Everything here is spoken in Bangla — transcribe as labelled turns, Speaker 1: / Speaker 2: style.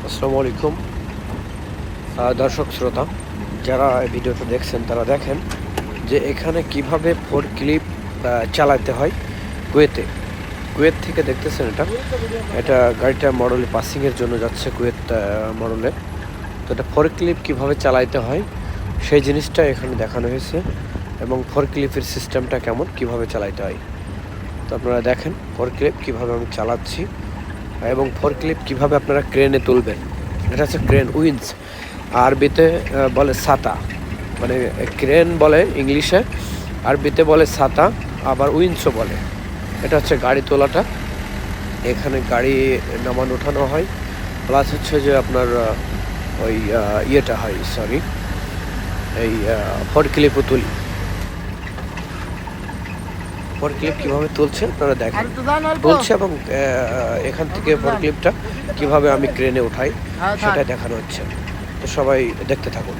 Speaker 1: আসসালামু আলাইকুম দর্শক শ্রোতা, যারা এই ভিডিওটা দেখছেন তারা দেখেন যে এখানে কিভাবে ফোর ক্লিপ চালাতে হয় কুয়েতে। কুয়েত থেকে দেখতেছেন এটা গাড়িটা মডেলে পাসিংয়ের জন্য যাচ্ছে কুয়েত মডেলে। তো এটা ফোর ক্লিপ কীভাবে চালাইতে হয় সেই জিনিসটা এখানে দেখানো হয়েছে, এবং ফোর ক্লিপের সিস্টেমটা কেমন, কিভাবে চালাইতে হয়। তো আপনারা দেখেন ফোর ক্লিপ কীভাবে আমি চালাচ্ছি, এবং ফোর ক্লিপ কীভাবে আপনারা ক্রেনে তুলবেন। এটা হচ্ছে ক্রেন উইন্স, আরবিতে বলে ছাতা, মানে ক্রেন বলে ইংলিশে, আরবিতে বলে ছাতা, আবার উইন্সও বলে। এটা হচ্ছে গাড়ি তোলাটা, এখানে গাড়ি নামানো ওঠানো হয়, প্লাস হচ্ছে যে আপনার ওই ইয়েটা হয়, সরি, এই ফোর ক্লিপও তুলি। ফোর ক্লিপ কীভাবে তুলছে আপনারা দেখেন, তুলছে, এবং এখান থেকে ফোর ক্লিপটা কীভাবে আমি ক্রেনে উঠাই সেটা দেখানো হচ্ছে। তো সবাই দেখতে থাকুন।